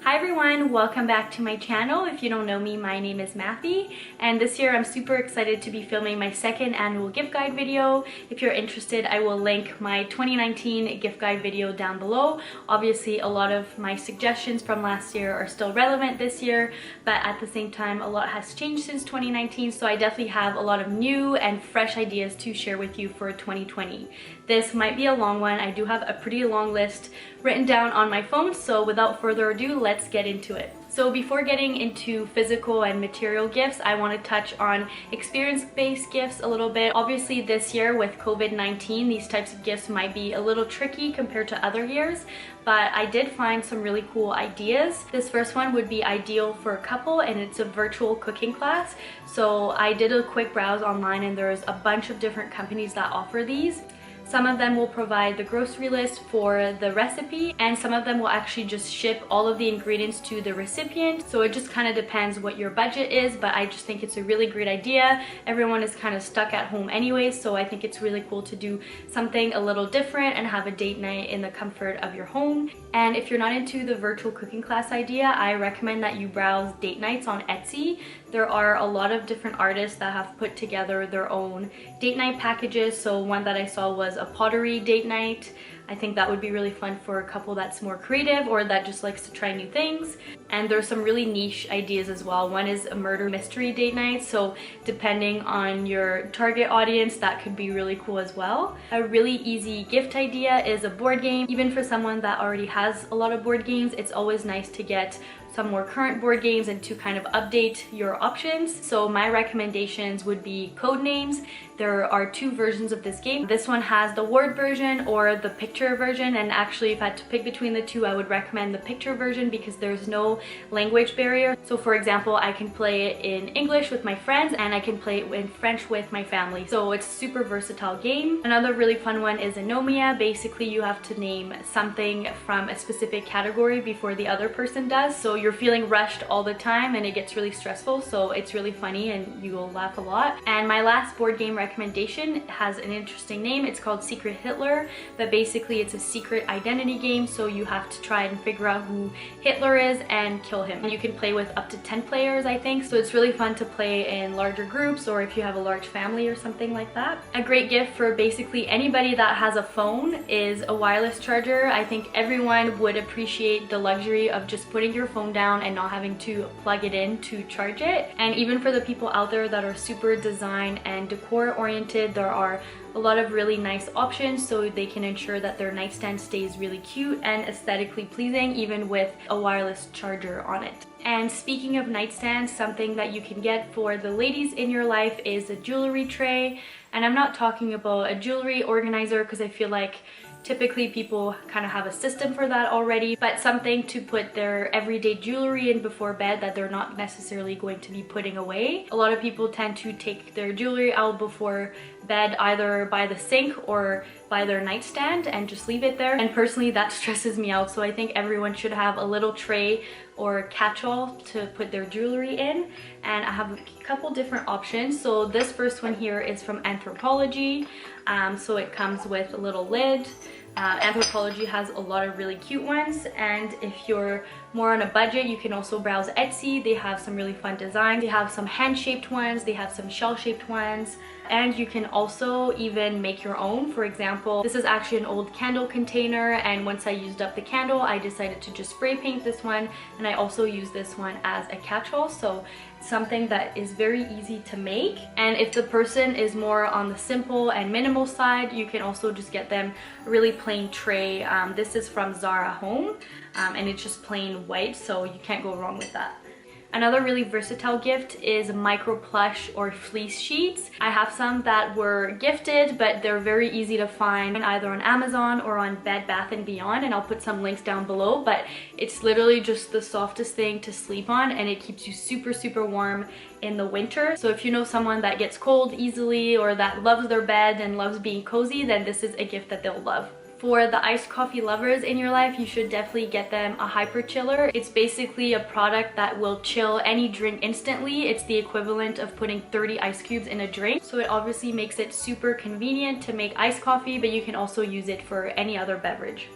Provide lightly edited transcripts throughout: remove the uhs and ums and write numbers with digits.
Hi everyone, welcome back to my channel. If you don't know me, my name is Mathy, and this year I'm super excited to be filming my second annual gift guide video. If you're interested, I will link my 2019 gift guide video down below. Obviously, a lot of my suggestions from last year are still relevant this year, but at the same time, a lot has changed since 2019, so I definitely have a lot of new and fresh ideas to share with you for 2020. This might be a long one. I do have a pretty long list written down on my phone, so without further ado, let's get into it. So before getting into physical and material gifts, I want to touch on experience-based gifts a little bit. Obviously this year with COVID-19, these types of gifts might be a little tricky compared to other years, but I did find some really cool ideas. This first one would be ideal for a couple, and it's a virtual cooking class. So I did a quick browse online and there's a bunch of different companies that offer these. Some of them will provide the grocery list for the recipe, and some of them will actually just ship all of the ingredients to the recipient. So it just kind of depends what your budget is, but I just think it's a really great idea. Everyone is kind of stuck at home anyway, so I think it's really cool to do something a little different and have a date night in the comfort of your home. And if you're not into the virtual cooking class idea, I recommend that you browse date nights on Etsy. There are a lot of different artists that have put together their own date night packages. So one that I saw was a Pottery date night. I think that would be really fun for a couple that's more creative or that just likes to try new things. And there's some really niche ideas as well. One is a murder mystery date night, so depending on your target audience, that could be really cool as well. A really easy gift idea is a board game. Even for someone that already has a lot of board games, it's always nice to get some more current board games and to kind of update your options. So my recommendations would be Codenames. There are two versions of this game. This one has the word version or the picture version, and actually if I had to pick between the two, I would recommend the picture version because there's no language barrier. So for example, I can play it in English with my friends and I can play it in French with my family. So it's a super versatile game. Another really fun one is Anomia. Basically, you have to name something from a specific category before the other person does. So you're feeling rushed all the time and it gets really stressful, so it's really funny and you will laugh a lot. And my last board game recommendation has an interesting name. It's called Secret Hitler, but basically it's a secret identity game, so you have to try and figure out who Hitler is and kill him. You can play with up to 10 players, I think, so it's really fun to play in larger groups or if you have a large family or something like that. A great gift for basically anybody that has a phone is a wireless charger. I think everyone would appreciate the luxury of just putting your phone down and not having to plug it in to charge it. And even for the people out there that are super design and decor oriented, there are a lot of really nice options so they can ensure that their nightstand stays really cute and aesthetically pleasing even with a wireless charger on it. And speaking of nightstands, something that you can get for the ladies in your life is a jewelry tray. And I'm not talking about a jewelry organizer because I feel like typically people kind of have a system for that already, but something to put their everyday jewelry in before bed that they're not necessarily going to be putting away. A lot of people tend to take their jewelry out before bed either by the sink or by their nightstand and just leave it there, and personally that stresses me out. So I think everyone should have a little tray or catch-all to put their jewelry in, and I have a couple different options. So this first one here is from Anthropologie. So it comes with a little lid. Anthropologie has a lot of really cute ones, and if you're more on a budget, you can also browse Etsy. They have some really fun designs. They have some hand-shaped ones, they have some shell-shaped ones, and you can also even make your own. For example, this is actually an old candle container, and once I used up the candle, I decided to just spray paint this one, and I also use this one as a catch-all. So something that is very easy to make. And if the person is more on the simple and minimal side, you can also just get them a really plain tray. This is from Zara Home, and it's just plain white, so you can't go wrong with that. Another really versatile gift is micro plush or fleece sheets. I have some that were gifted, but they're very easy to find either on Amazon or on Bed Bath & Beyond, and I'll put some links down below, but it's literally just the softest thing to sleep on, and it keeps you super warm in the winter. So if you know someone that gets cold easily or that loves their bed and loves being cozy, then this is a gift that they'll love. For the iced coffee lovers in your life, you should definitely get them a hyper chiller. It's basically a product that will chill any drink instantly. It's the equivalent of putting 30 ice cubes in a drink. So it obviously makes it super convenient to make iced coffee, but you can also use it for any other beverage.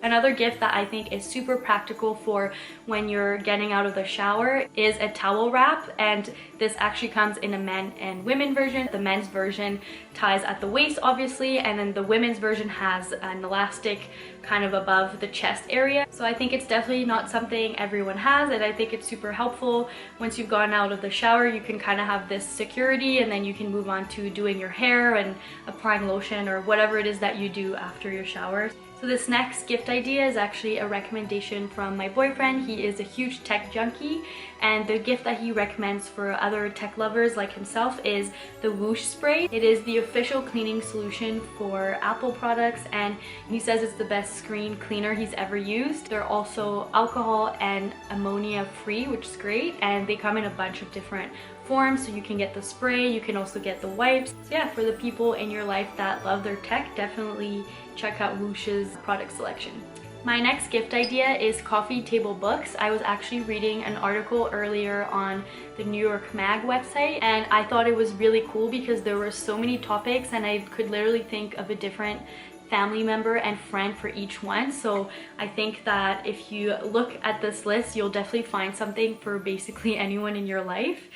Another gift that I think is super practical for when you're getting out of the shower is a towel wrap, and this actually comes in a men and women version. The men's version ties at the waist obviously, and then the women's version has an elastic kind of above the chest area. So I think it's definitely not something everyone has, and I think it's super helpful. Once you've gotten out of the shower, you can kind of have this security, and then you can move on to doing your hair and applying lotion or whatever it is that you do after your shower. So this next gift idea is actually a recommendation from my boyfriend. He is a huge tech junkie, and the gift that he recommends for other tech lovers like himself is the Whoosh spray. It is the official cleaning solution for Apple products, and he says it's the best screen cleaner he's ever used. They're also alcohol and ammonia free, which is great, and they come in a bunch of different forms, so you can get the spray, you can also get the wipes. So yeah, for the people in your life that love their tech, definitely check out Whoosh's product selection. My next gift idea is coffee table books. I was actually reading an article earlier on the New York Mag website, and I thought it was really cool because there were so many topics and I could literally think of a different family member and friend for each one. So I think that if you look at this list, you'll definitely find something for basically anyone in your life.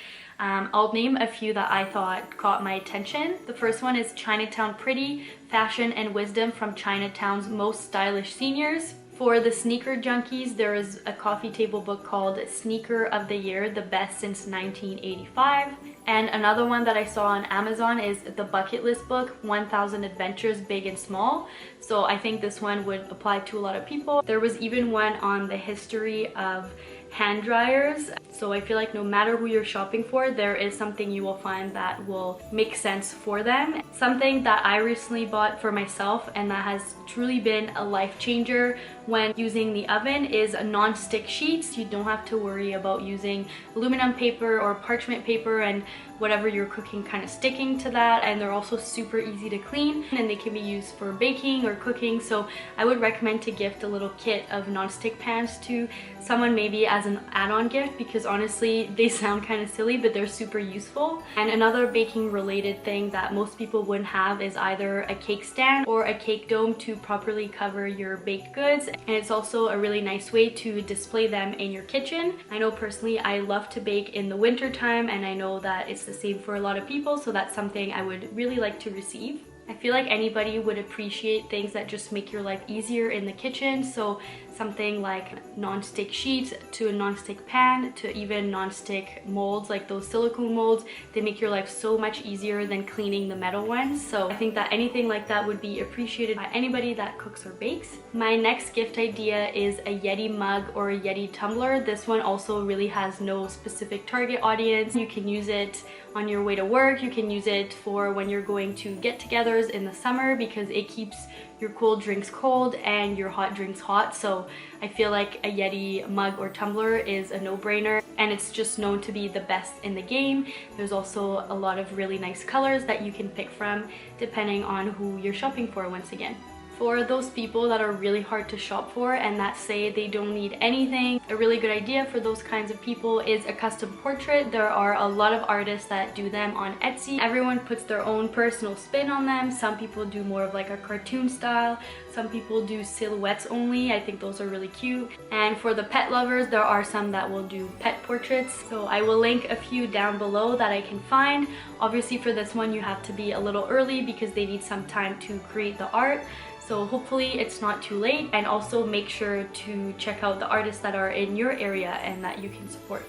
I'll name a few that I thought caught my attention. The first one is Chinatown Pretty, Fashion and Wisdom from Chinatown's Most Stylish Seniors. For the sneaker junkies, there is a coffee table book called Sneaker of the Year, the best since 1985. And another one that I saw on Amazon is the Bucket List book, 1000 Adventures Big and Small. So I think this one would apply to a lot of people. There was even one on the history of hand dryers. So I feel like no matter who you're shopping for, there is something you will find that will make sense for them. Something that I recently bought for myself and that has truly been a life changer when using the oven is non-stick sheets. You don't have to worry about using aluminum paper or parchment paper and whatever you're cooking kind of sticking to that, and they're also super easy to clean and they can be used for baking or cooking. So I would recommend to gift a little kit of non-stick pans to someone, maybe as an add-on gift, because honestly they sound kind of silly but they're super useful. And another baking related thing that most people wouldn't have is either a cake stand or a cake dome to properly cover your baked goods, and it's also a really nice way to display them in your kitchen. I know personally I love to bake in the winter time, and I know that it's the same for a lot of people, so that's something I would really like to receive. I feel like anybody would appreciate things that just make your life easier in the kitchen, so something like non-stick sheets to a non-stick pan to even non-stick molds, like those silicone molds. They make your life so much easier than cleaning the metal ones. So I think that anything like that would be appreciated by anybody that cooks or bakes. My next gift idea is a Yeti mug or a Yeti Tumblr. This one also really has no specific target audience. You can use it on your way to work. You can use it for when you're going to get-togethers in the summer because it keeps your cold drinks cold and your hot drinks hot. So I feel like a Yeti mug or tumbler is a no-brainer, and it's just known to be the best in the game. There's also a lot of really nice colors that you can pick from depending on who you're shopping for once again. For those people that are really hard to shop for and that say they don't need anything, a really good idea for those kinds of people is a custom portrait. There are a lot of artists that do them on Etsy. Everyone puts their own personal spin on them. Some people do more of like a cartoon style. Some people do silhouettes only. I think those are really cute. And for the pet lovers, there are some that will do pet portraits. So I will link a few down below that I can find. Obviously for this one, you have to be a little early because they need some time to create the art. So hopefully it's not too late, and also make sure to check out the artists that are in your area and that you can support.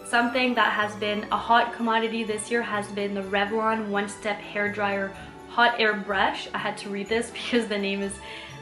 Something that has been a hot commodity this year has been the Revlon One Step Hairdryer Hot Air Brush. I had to read this because the name is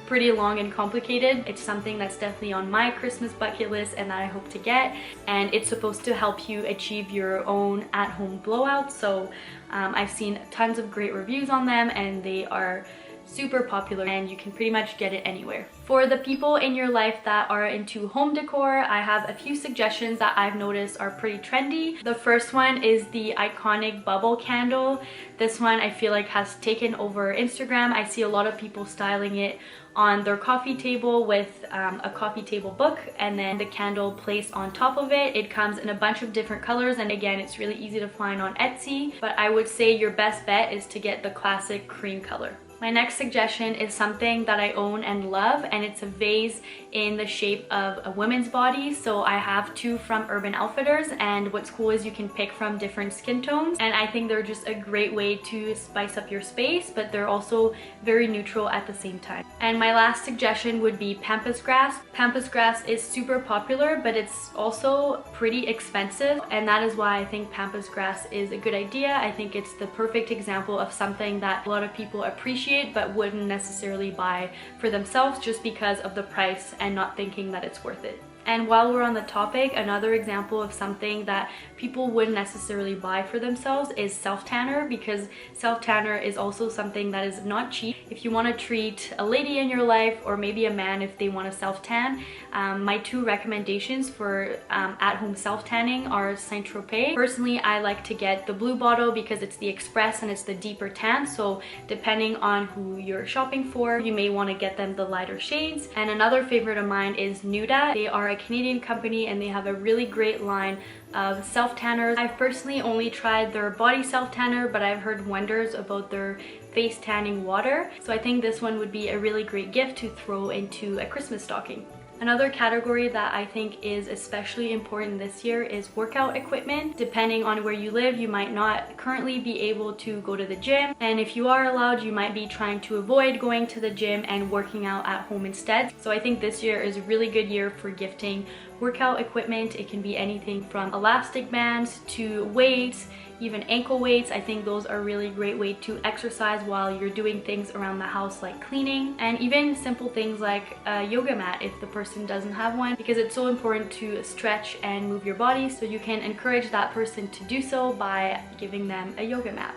pretty long and complicated. It's something that's definitely on my Christmas bucket list and that I hope to get, and it's supposed to help you achieve your own at-home blowout. So I've seen tons of great reviews on them and they are super popular and you can pretty much get it anywhere. For the people in your life that are into home decor, I have a few suggestions that I've noticed are pretty trendy. The first one is the iconic bubble candle. This one I feel like has taken over Instagram. I see a lot of people styling it on their coffee table with a coffee table book and then the candle placed on top of it. It comes in a bunch of different colors, and again, it's really easy to find on Etsy, but I would say your best bet is to get the classic cream color. My next suggestion is something that I own and love, and it's a vase in the shape of a woman's body. So I have two from Urban Outfitters, and what's cool is you can pick from different skin tones, and I think they're just a great way to spice up your space, but they're also very neutral at the same time. And my last suggestion would be pampas grass. Pampas grass is super popular, but it's also pretty expensive, and that is why I think pampas grass is a good idea. I think it's the perfect example of something that a lot of people appreciate but wouldn't necessarily buy for themselves just because of the price and not thinking that it's worth it. And while we're on the topic, another example of something that people wouldn't necessarily buy for themselves is self-tanner, because self-tanner is also something that is not cheap. If you want to treat a lady in your life, or maybe a man if they want to self-tan, my two recommendations for at-home self-tanning are Saint Tropez. Personally, I like to get the blue bottle because it's the express and it's the deeper tan, so depending on who you're shopping for, you may want to get them the lighter shades. And another favorite of mine is Nuda. They are a Canadian company and they have a really great line of self-tanners. I've personally only tried their body self-tanner, but I've heard wonders about their face tanning water. So I think this one would be a really great gift to throw into a Christmas stocking. Another category that I think is especially important this year is workout equipment. Depending on where you live, you might not currently be able to go to the gym. And if you are allowed, you might be trying to avoid going to the gym and working out at home instead. So I think this year is a really good year for gifting workout equipment. It can be anything from elastic bands to weights, even ankle weights. I think those are a really great way to exercise while you're doing things around the house like cleaning, and even simple things like a yoga mat if the person doesn't have one, because it's so important to stretch and move your body, so you can encourage that person to do so by giving them a yoga mat.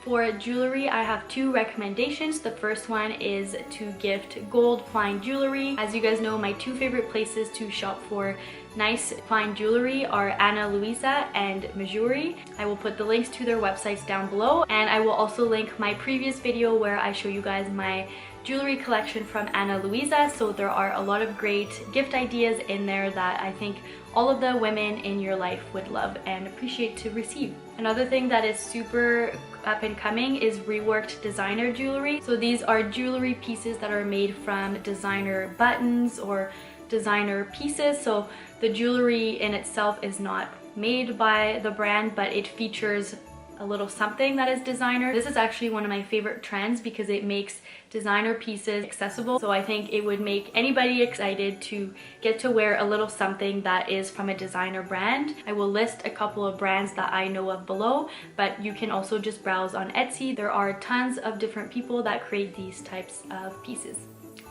For jewelry, I have two recommendations. The first one is to gift gold fine jewelry. As you guys know, my two favorite places to shop for nice fine jewelry are Ana Luisa and Mejuri. I will put the links to their websites down below, and I will also link my previous video where I show you guys my jewelry collection from Ana Luisa. So there are a lot of great gift ideas in there that I think all of the women in your life would love and appreciate to receive. Another thing that is super up and coming is reworked designer jewelry. So these are jewelry pieces that are made from designer buttons or designer pieces. So the jewelry in itself is not made by the brand, but it features a little something that is designer. This is actually one of my favorite trends because it makes designer pieces accessible. So I think it would make anybody excited to get to wear a little something that is from a designer brand. I will list a couple of brands that I know of below, but you can also just browse on Etsy. There are tons of different people that create these types of pieces.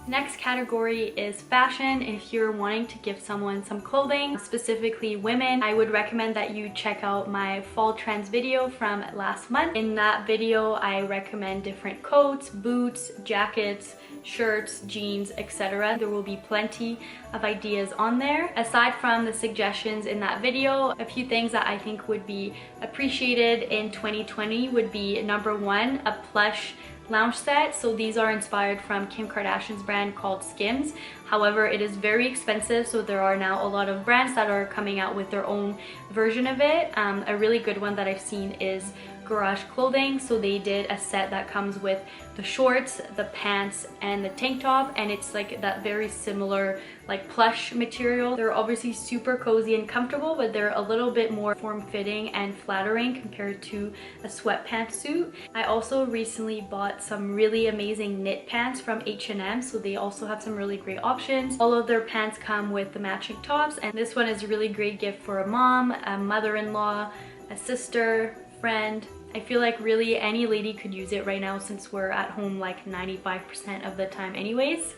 Next category is fashion. If you're wanting to give someone some clothing, specifically women, I would recommend that you check out my fall trends video from last month. In that video, I recommend different coats, boots, jackets, shirts, jeans, etc. There will be plenty of ideas on there. Aside from the suggestions in that video, a few things that I think would be appreciated in 2020 would be number one, a plush lounge set. So these are inspired from Kim Kardashian's brand called Skims. However, it is very expensive, so there are now a lot of brands that are coming out with their own version of it. A really good one that I've seen is Garage Clothing. So they did a set that comes with the shorts, the pants, and the tank top, and it's like that very similar like plush material. They're obviously super cozy and comfortable, but they're a little bit more form-fitting and flattering compared to a sweatpants suit. I also recently bought some really amazing knit pants from H&M, so they also have some really great options. All of their pants come with the matching tops, and this one is a really great gift for a mom, a mother-in-law, a sister, friend. I feel like really any lady could use it right now since we're at home like 95% of the time anyways.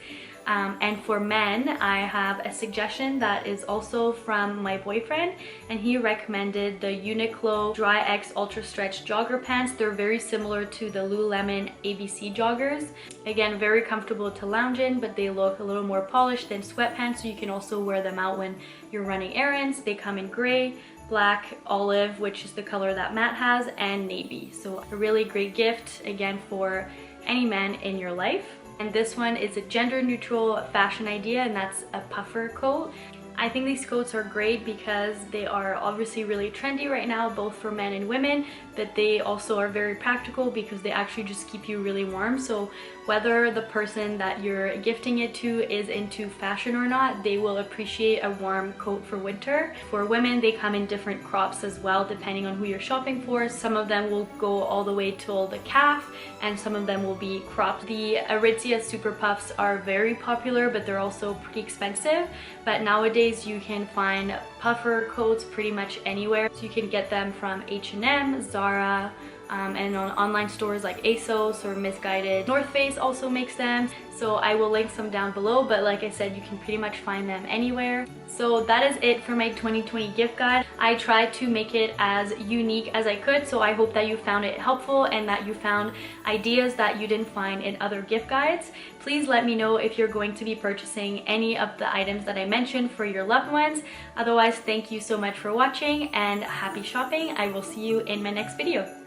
And for men, I have a suggestion that is also from my boyfriend, and he recommended the Uniqlo Dry X Ultra Stretch Jogger Pants. They're very similar to the Lululemon ABC joggers. Again, very comfortable to lounge in, but they look a little more polished than sweatpants, so you can also wear them out when you're running errands. They come in gray, black, olive, which is the color that Matt has, and navy. So a really great gift, again, for any man in your life. And this one is a gender neutral fashion idea, and that's a puffer coat. I think these coats are great because they are obviously really trendy right now, both for men and women, but they also are very practical because they actually just keep you really warm. So whether the person that you're gifting it to is into fashion or not, they will appreciate a warm coat for winter. For women, they come in different crops as well, depending on who you're shopping for. Some of them will go all the way till the calf, and some of them will be cropped. The Aritzia Super Puffs are very popular, but they're also pretty expensive. But nowadays you can find puffer coats pretty much anywhere. So you can get them from H&M, Zara, and on online stores like ASOS or Misguided. North Face also makes them, so I will link some down below, but like I said, you can pretty much find them anywhere. So that is it for my 2020 gift guide. I tried to make it as unique as I could, so I hope that you found it helpful and that you found ideas that you didn't find in other gift guides. Please let me know if you're going to be purchasing any of the items that I mentioned for your loved ones. Otherwise, thank you so much for watching and happy shopping. I will see you in my next video.